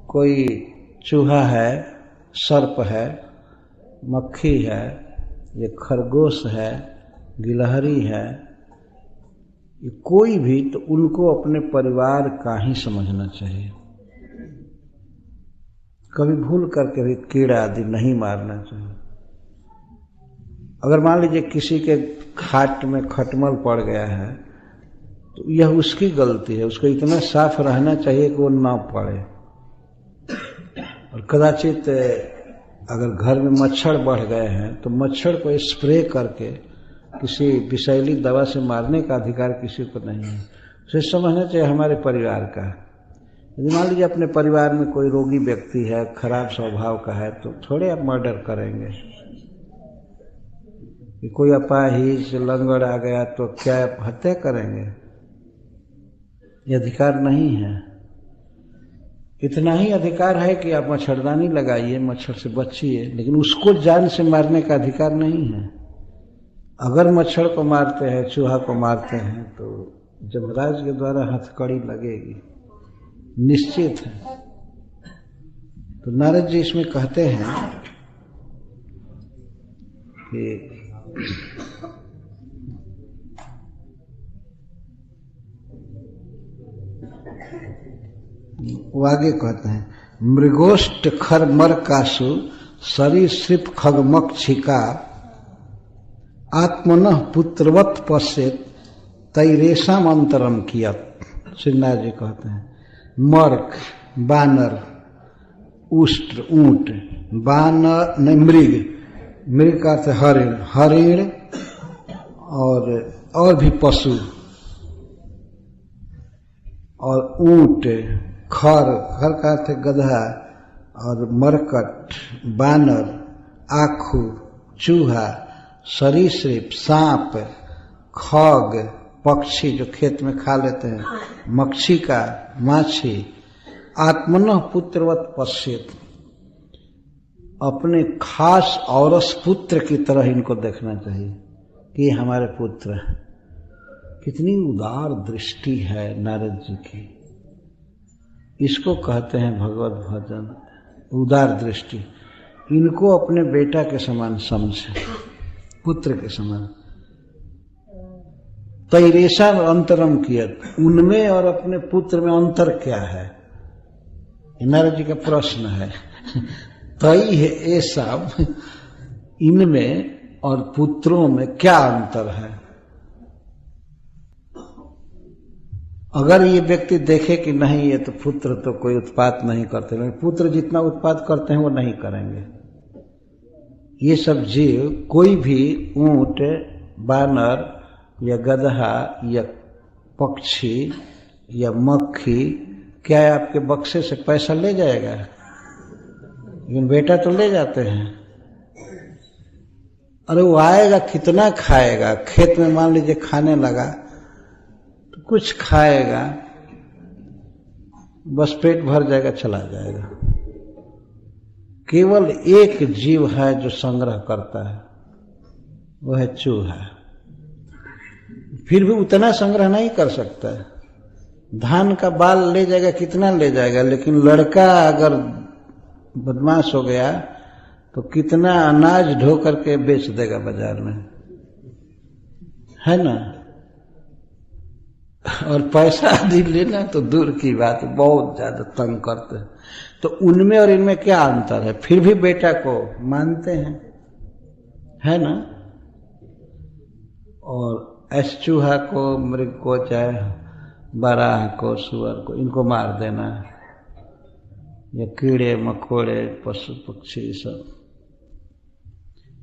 कोई चूहा है, सर्प है, मक्खी है, ये खरगोश है, गिलहरी है, ये कोई भी, तो उनको अपने परिवार का ही समझना चाहिए। कभी भूल करके भी कीड़ा आदि नहीं मारना चाहिए। अगर मान लीजिए किसी के खाट में खटमल पड़ गया है तो यह उसकी गलती है, उसको इतना साफ रहना चाहिए कि वो ना पड़े। और कदाचित अगर घर में मच्छर बढ़ गए हैं तो मच्छर को स्प्रे करके किसी विषैली दवा से मारने का अधिकार किसी को नहीं है। उसे समझना चाहिए हमारे परिवार का। यदि मान लीजिए अपने परिवार में कोई रोगी व्यक्ति है, खराब स्वभाव का है, तो थोड़े आप मर्डर करेंगे। कि कोई अपाहिज लंगड़ आ गया तो क्या आप हत्या करेंगे? ये अधिकार नहीं है। इतना ही अधिकार है कि आप मच्छरदानी लगाइए, मच्छर से बचिए, लेकिन उसको जान से मारने का अधिकार नहीं है। अगर मच्छर को मारते हैं, चूहा को मारते हैं, तो जमराज के द्वारा हथकड़ी लगेगी, निश्चित है। तो नारद जी इसमें कहते हैं कि वो आगे कहते हैं, मृगोष्ट खर मर कासु सरीसृप खगमक्षिका आत्मनः पुत्रवत पश्येत तैरेशम अंतरम कियत। श्रीनाथ जी कहते हैं, मर्क बानर, उष्ट्र ऊंट, बानर नहीं मृग, मृग का अर्थ हरिण, हरिण और भी पशु, और ऊंट, खर, खर का अर्थ गधा, और मरकट, बानर, आखू, चूहा, सरीसृप, सांप, खग, पक्षी जो खेत में खा लेते हैं, मक्षिका, माछी, आत्मनः पुत्रवत पश्येत, अपने खास औरस पुत्र की तरह इनको देखना चाहिए कि ये हमारे पुत्र है। कितनी उदार दृष्टि है नारद जी की। इसको कहते हैं भगवत भजन, उदार दृष्टि। इनको अपने बेटा के समान समझे, पुत्र के समान। तैरेशा अंतरम कियत, उनमें और अपने पुत्र में अंतर क्या है? नारद जी का प्रश्न है। तई है ऐसा, इनमें और पुत्रों में क्या अंतर है? अगर ये व्यक्ति देखे कि नहीं ये तो पुत्र तो कोई उत्पात नहीं करते, लेकिन पुत्र जितना उत्पात करते हैं वो नहीं करेंगे। ये सब जीव, कोई भी ऊंट, बानर या गधा या पक्षी या मक्खी, क्या है आपके बक्से से पैसा ले जाएगा? लेकिन बेटा तो ले जाते हैं। अरे वो आएगा, कितना खाएगा? खेत में मान लीजिए खाने लगा तो कुछ खाएगा, बस पेट भर जाएगा, चला जाएगा। केवल एक जीव है जो संग्रह करता है, वो है चूहा। फिर भी उतना संग्रह नहीं कर सकता है। धान का बाल ले जाएगा, कितना ले जाएगा, लेकिन लड़का अगर बदमाश हो गया तो कितना अनाज ढो करके बेच देगा बाजार में, है ना? और पैसा आदि लेना तो दूर की बात, बहुत ज्यादा तंग करते हैं। तो उनमें और इनमें क्या अंतर है? फिर भी बेटा को मानते हैं, है ना? और ऐसे चूहा को, मृग को, चाहे बराह को, सुअर को, इनको मार देना, या कीड़े मकोड़े, पशु पक्षी, सब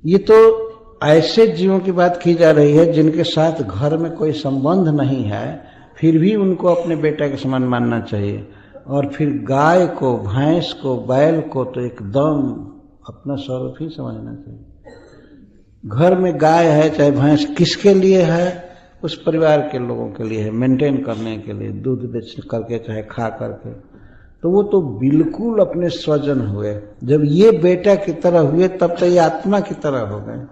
ये तो ऐसे जीवों की बात की जा रही है जिनके साथ घर में कोई संबंध नहीं है, फिर भी उनको अपने बेटा के समान मानना चाहिए। और फिर गाय को, भैंस को, बैल को तो एकदम अपना स्वरूप ही समझना चाहिए। घर में गाय है चाहे भैंस, किसके लिए है? उस परिवार के लोगों के लिए है, मेंटेन करने के लिए, दूध बेच करके चाहे खा करके। तो वो तो बिल्कुल अपने स्वजन हुए। जब ये बेटा की तरह हुए तब तो ये आत्मा की तरह हो गए।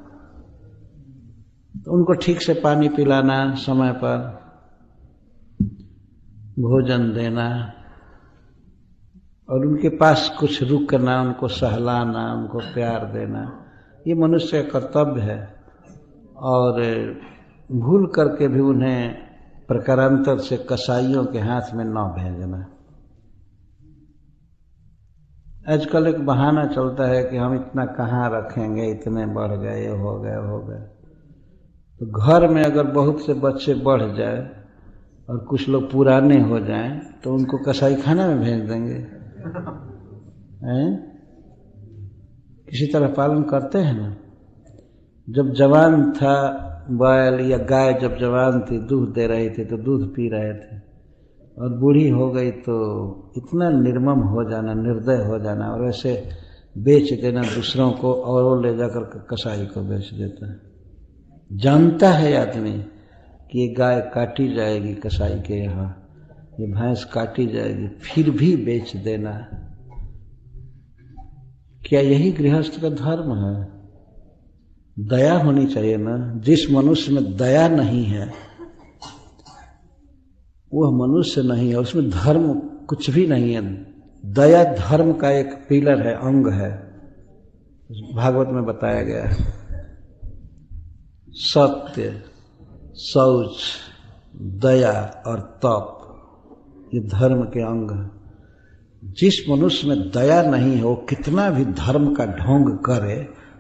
तो उनको ठीक से पानी पिलाना, समय पर भोजन देना, और उनके पास कुछ रुकना, उनको सहलाना, उनको प्यार देना, ये मनुष्य का कर्तव्य है। और भूल करके भी उन्हें प्रकारांतर से कसाईयों के हाथ में न भेजना। आजकल एक बहाना चलता है कि हम इतना कहाँ रखेंगे, इतने बढ़ गए, ये हो गए हो गए। तो घर में अगर बहुत से बच्चे बढ़ जाए और कुछ लोग पुराने हो जाएं तो उनको कसाई खाना में भेज देंगे, हैं? किसी तरह पालन करते हैं ना। जब जवान था बैल या गाय, जब जवान थी दूध दे रही थी तो दूध पी रहे थे, और बूढ़ी हो गई तो इतना निर्मम हो जाना, निर्दय हो जाना, और ऐसे बेच देना दूसरों को, और वो ले जाकर कसाई को बेच देता है। जानता है आदमी कि ये गाय काटी जाएगी कसाई के यहाँ, ये भैंस काटी जाएगी, फिर भी बेच देना। क्या यही गृहस्थ का धर्म है? दया होनी चाहिए ना। जिस मनुष्य में दया नहीं है वह मनुष्य नहीं है, उसमें धर्म कुछ भी नहीं है। दया धर्म का एक पिलर है, अंग है, भागवत में बताया गया है। सत्य, शौच, दया और तप, ये धर्म के अंग हैं। जिस मनुष्य में दया नहीं है वो कितना भी धर्म का ढोंग करे,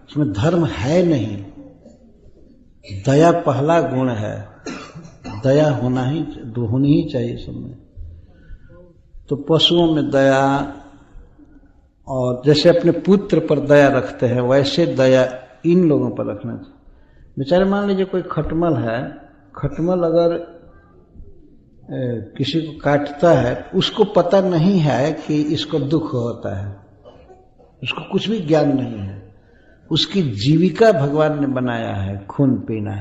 उसमें धर्म है नहीं। दया पहला गुण है, दया होनी ही चाहिए सब में। तो पशुओं में दया, और जैसे अपने पुत्र पर दया रखते हैं वैसे दया इन लोगों पर रखना चाहिए। बेचारे मान लीजिए कोई खटमल है, खटमल अगर किसी को काटता है, उसको पता नहीं है कि इसको दुख होता है, उसको कुछ भी ज्ञान नहीं है। उसकी जीविका भगवान ने बनाया है खून पीना।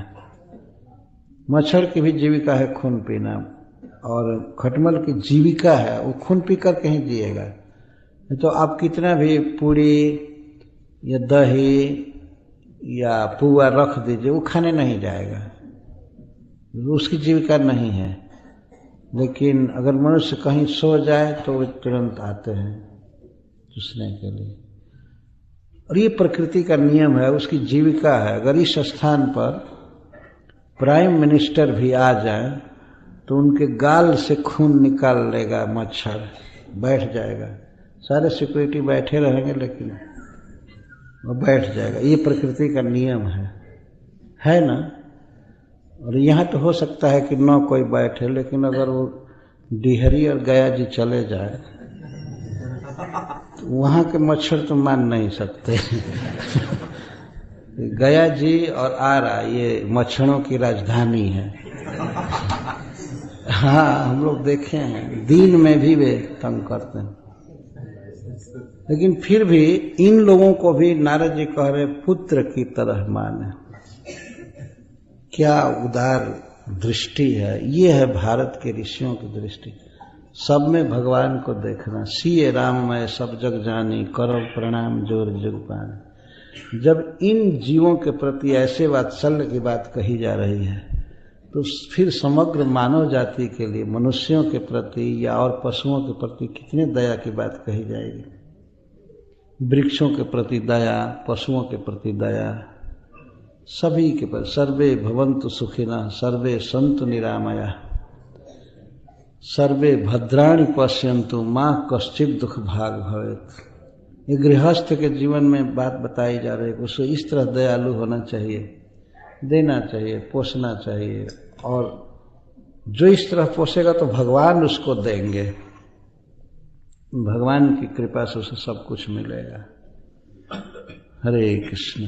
मच्छर की भी जीविका है खून पीना, और खटमल की जीविका है वो खून पीकर कहीं जिएगा। तो आप कितना भी पूरी या दही या पुआ रख दीजिए, वो खाने नहीं जाएगा, उसकी जीविका नहीं है। लेकिन अगर मनुष्य कहीं सो जाए तो वे तुरंत आते हैं चूसने के लिए, और ये प्रकृति का नियम है, उसकी जीविका है। अगर इस स्थान पर प्राइम मिनिस्टर भी आ जाए तो उनके गाल से खून निकाल लेगा मच्छर, बैठ जाएगा। सारे सिक्योरिटी बैठे रहेंगे लेकिन वो बैठ जाएगा। ये प्रकृति का नियम है ना। और यहाँ तो हो सकता है कि न कोई बैठे, लेकिन अगर वो डिहरी और गया जी चले जाए तो वहाँ के मच्छर तो मान नहीं सकते। गया जी और आरा ये मच्छरों की राजधानी है। हाँ, हम लोग देखे हैं, दिन में भी वे तंग करते हैं। लेकिन फिर भी इन लोगों को भी नारद जी कह रहे पुत्र की तरह माने। क्या उदार दृष्टि है। ये है भारत के ऋषियों की दृष्टि। सब में भगवान को देखना। सिए राम मैं सब जग जानी, करो प्रणाम जोर जुग पानी। जब इन जीवों के प्रति ऐसे वात्सल्य की बात कही जा रही है तो फिर समग्र मानव जाति के लिए, मनुष्यों के प्रति या और पशुओं के प्रति कितने दया की बात कही जाएगी। वृक्षों के प्रति दया, पशुओं के प्रति दया, सभी के प्रति। सर्वे भवन्तु सुखिनः, सर्वे सन्तु निरामयाः, सर्वे भद्राणि पश्यन्तु, माँ कश्चित् दुख भाग भवेत्। ये गृहस्थ के जीवन में बात बताई जा रही है। उसको इस तरह दयालु होना चाहिए, देना चाहिए, पोसना चाहिए, और जो इस तरह पोसेगा तो भगवान उसको देंगे। भगवान की कृपा से उसे सब कुछ मिलेगा। हरे कृष्ण।